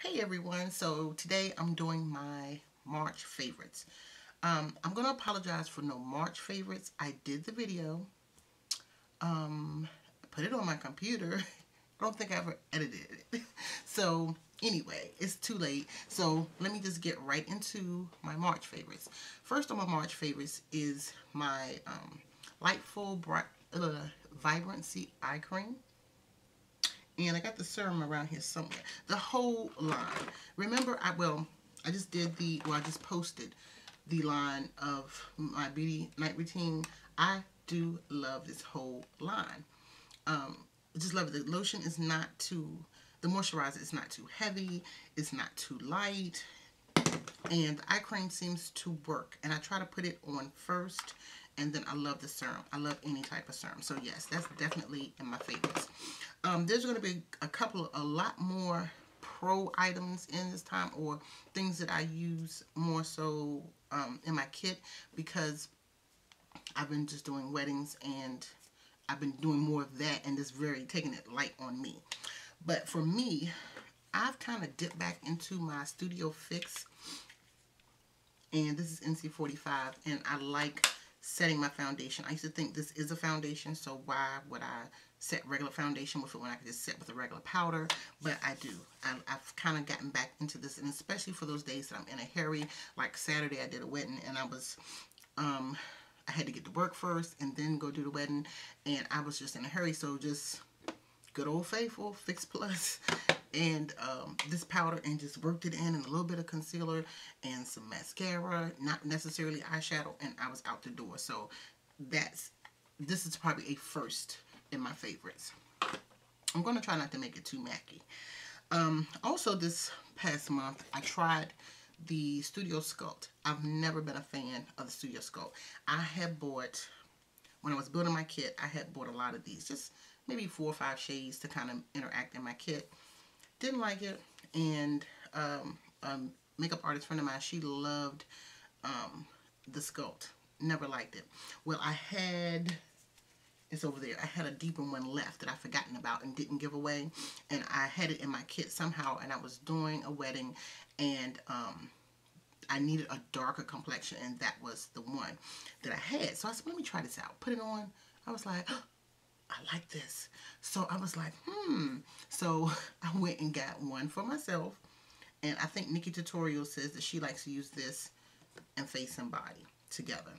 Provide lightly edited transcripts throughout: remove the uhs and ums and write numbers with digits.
Hey everyone, so today I'm doing my March favorites. I'm going to apologize for no March favorites. I did the video, put it on my computer. I don't think I ever edited it. So anyway, it's too late. So let me just get right into my March favorites. First on my March favorites is my Lightful Bright, Vibrancy Eye Cream. And I got the serum around here somewhere. The whole line. Remember, I just did I just posted the line of my beauty night routine. I do love this whole line. I just love it. The lotion is not the moisturizer is not too heavy. It's not too light. And the eye cream seems to work. And I try to put it on first. And then I love the serum. I love any type of serum. So yes, that's definitely in my favorites. There's going to be a lot more pro items in this time, or things that I use more so in my kit, because I've been just doing weddings and I've been doing more of that and just taking it light on me. But for me, I've kind of dipped back into my Studio Fix, and this is NC45, and I like setting my foundation. I used to think this is a foundation, so why would I set regular foundation with it when I could just set with a regular powder? But I do. I've kind of gotten back into this, and especially for those days that I'm in a hurry. Like Saturday, I did a wedding, and I had to get to work first and then go do the wedding, and I was just in a hurry. So just good old faithful Fix Plus and this powder, and just worked it in, and a little bit of concealer and some mascara, not necessarily eyeshadow, and I was out the door. So this is probably a first in my favorites. I'm going to try not to make it too macky. Also this past month, I tried the Studio Sculpt. I've never been a fan of the Studio Sculpt. I had bought, when I was building my kit, I had bought a lot of these, just maybe 4 or 5 shades to kind of interact in my kit. Didn't like it, and makeup artist friend of mine, she loved the Sculpt. Never liked it. Well, it's over there. I had a deeper one left that I've forgotten about and didn't give away, and I had it in my kit somehow, and I was doing a wedding, and I needed a darker complexion, and that was the one that I had. So I said, let me try this out. Put it on. I was like, oh, I like this. So I was like, So I went and got one for myself, and I think Nikki Tutorial says that she likes to use this and face and body together.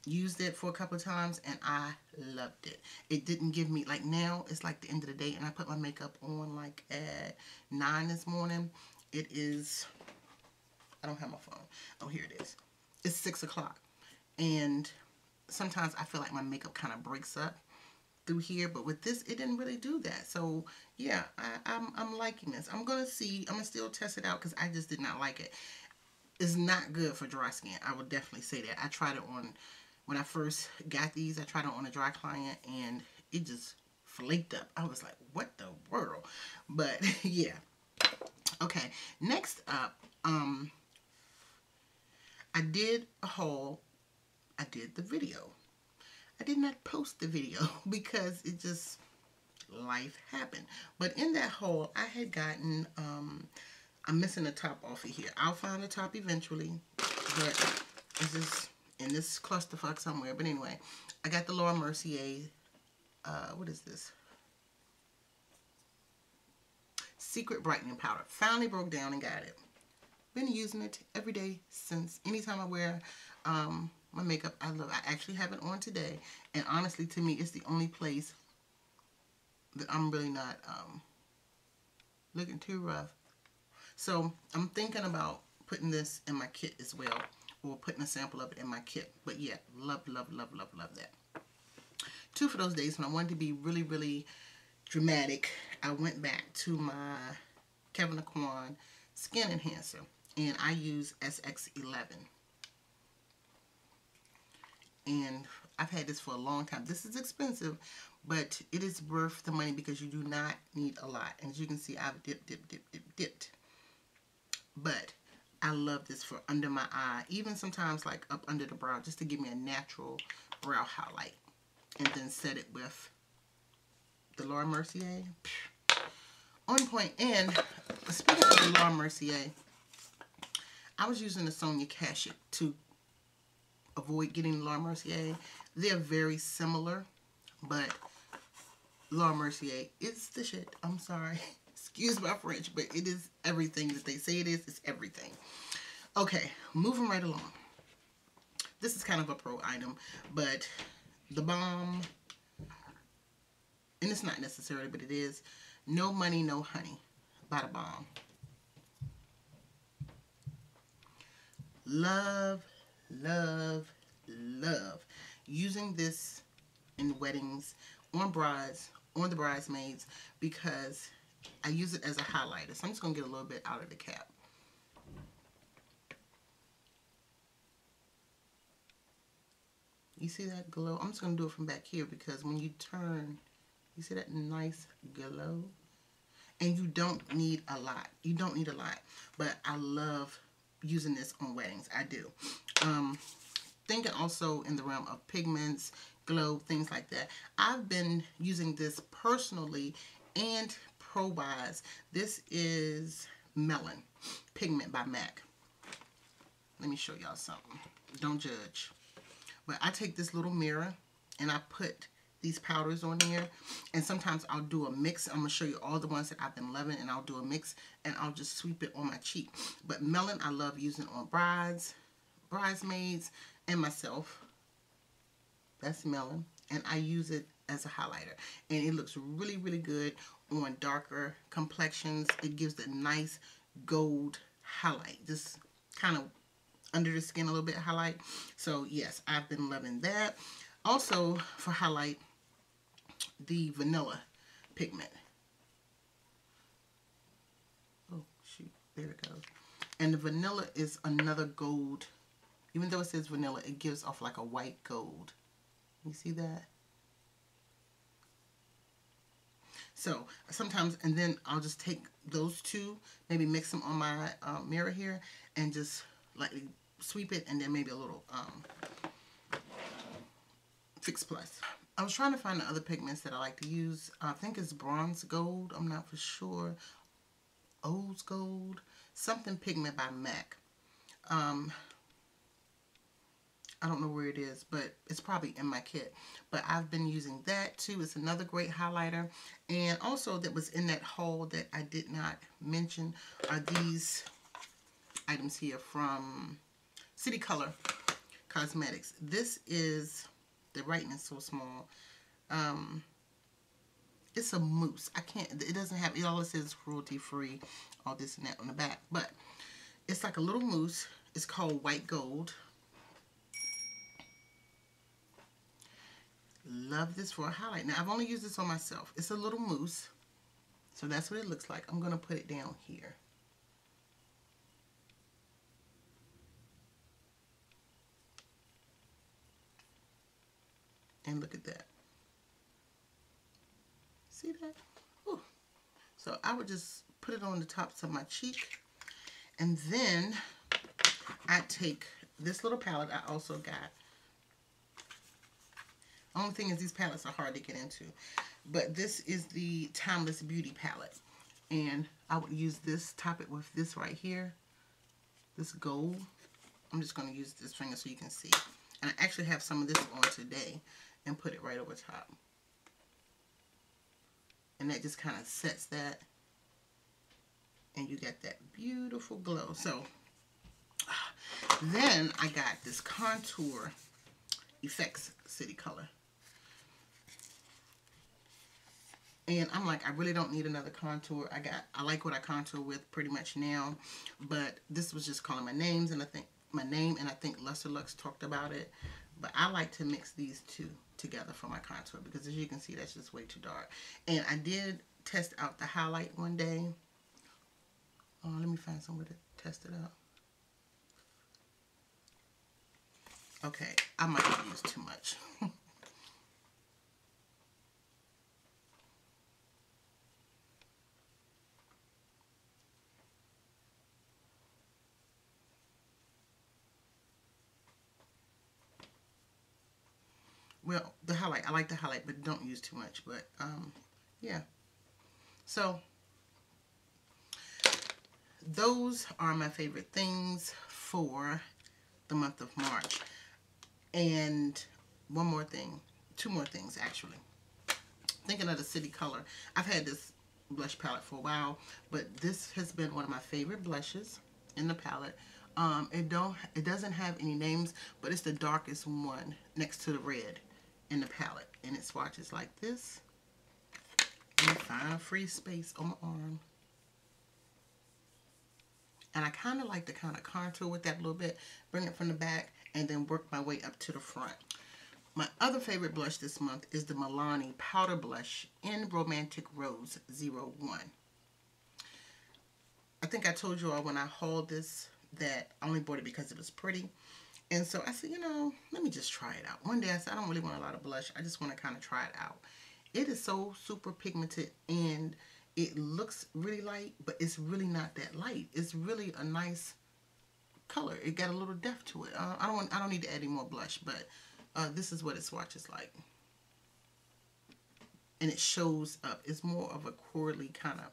Used it for a couple of times, and I loved it. It didn't give me, like, now it's like the end of the day, and I put my makeup on like at 9 this morning. It is, I don't have my phone. Oh, here it is. It's 6 o'clock, and sometimes I feel like my makeup kind of breaks up through here, but with this, it didn't really do that. So yeah, I'm liking this. I'm gonna still test it out, because I just did not like it. It's not good for dry skin. I would definitely say that. I tried it on, when I first got these, I tried it on a dry client, and it just flaked up. I was like, what the world? But yeah. Okay, next up, I did a haul. I did the video. I did not post the video because it just, life happened. But in that haul, I had gotten, I'm missing the top off of here. I'll find the top eventually, but it's just in this clusterfuck somewhere. But anyway, I got the Laura Mercier, what is this? Secret Brightening Powder. Finally broke down and got it. Been using it every day since. Anytime I wear my makeup, I love it. I actually have it on today, and honestly, to me, it's the only place that I'm really not looking too rough. So I'm thinking about putting this in my kit as well, or putting a sample of it in my kit. But yeah, love, love, love, love, love that. Two for those days when I wanted to be really, really dramatic, I went back to my Kevin Aucoin Skin Enhancer, and I use SX11. And I've had this for a long time. This is expensive, but it is worth the money because you do not need a lot. And as you can see, I've dipped. But I love this for under my eye, even sometimes like up under the brow, just to give me a natural brow highlight. And then set it with the Laura Mercier. On point. And Speaking of the Laura Mercier, I was using the Sonia Kashuk to avoid getting Laura Mercier. They're very similar, but Laura Mercier is the shit. I'm sorry. Excuse my French, but it is everything that they say it is. It's everything. Okay, moving right along. This is kind of a pro item, but the Balm, and it's not necessarily, but it is, No Money, No Honey by the Balm. Love, love, love using this in weddings, on brides, on the bridesmaids, because I use it as a highlighter. So I'm just going to get a little bit out of the cap. You see that glow? I'm just going to do it from back here because when you turn, you see that nice glow? And you don't need a lot. You don't need a lot. But I love using this on weddings. I do. Thinking also in the realm of pigments, glow, things like that. I've been using this personally and pro-wise. This is Melon Pigment by MAC. Let me show y'all something. Don't judge. But I take this little mirror and I put these powders on there, and sometimes I'll do a mix. I'm going to show you all the ones that I've been loving, and I'll do a mix and I'll just sweep it on my cheek. But Melon I love using on brides, bridesmaids, and myself. That's Melon, and I use it as a highlighter, and it looks really, really good on darker complexions. It gives the nice gold highlight, just kind of under the skin a little bit highlight. So yes, I've been loving that. Also for highlight, the vanilla pigment. Oh shoot, there it goes. And the vanilla is another gold. Even though it says vanilla, it gives off like a white gold. You see that? So sometimes, and then I'll just take those two, maybe mix them on my mirror here, and just lightly sweep it, and then maybe a little Fix Plus. I was trying to find the other pigments that I like to use. I think it's Bronze Gold. I'm not for sure. O's Gold. Something pigment by MAC. I don't know where it is, but it's probably in my kit. But I've been using that too. It's another great highlighter. And also that was in that haul that I did not mention are these items here from City Color Cosmetics. This is, the writing is so small. It's a mousse. I can't, it doesn't have, all it says is cruelty free, all this and that on the back. But it's like a little mousse. It's called White Gold. Love this for a highlight. Now, I've only used this on myself. It's a little mousse. So that's what it looks like. I'm going to put it down here. And look at that. See that? Ooh. So I would just put it on the tops of my cheek. And then I take this little palette I also got. Only thing is these palettes are hard to get into. But this is the Timeless Beauty palette. And I would use this, top it with this right here. This gold. I'm just going to use this finger so you can see. And I actually have some of this on today. And put it right over top. And that just kind of sets that. And you get that beautiful glow. So, then I got this Contour Effects City Color. And I'm like, I really don't need another contour. I like what I contour with pretty much now. But this was just calling my names, and I think Luster Lux talked about it. But I like to mix these two together for my contour because as you can see, that's just way too dark. And I did test out the highlight one day. Oh, let me find somewhere to test it out. Okay, I might have used too much. Well, the highlight, I like the highlight, but don't use too much. But, yeah. So, those are my favorite things for the month of March. And one more thing, two more things actually. Thinking of the city color, I've had this blush palette for a while, but this has been one of my favorite blushes in the palette. It doesn't have any names, but it's the darkest one next to the red in the palette, and it swatches like this. And find free space on my arm. And I kind of like to kind of contour with that a little bit, bring it from the back, and then work my way up to the front. My other favorite blush this month is the Milani Powder Blush in Romantic Rose 01. I think I told you all when I hauled this that I only bought it because it was pretty. And so I said, you know, let me just try it out. One day I said, I don't really want a lot of blush. I just want to kind of try it out. It is so super pigmented, and it looks really light, but it's really not that light. It's really a nice color. It got a little depth to it. I don't need to add any more blush, but this is what it swatches like. And it shows up. It's more of a corally kind of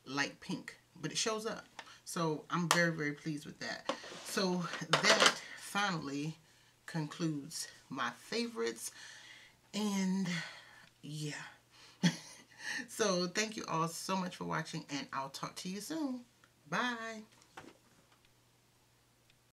light pink, but it shows up. So I'm very, very pleased with that. So that finally concludes my favorites. And yeah. So thank you all so much for watching, and I'll talk to you soon. Bye.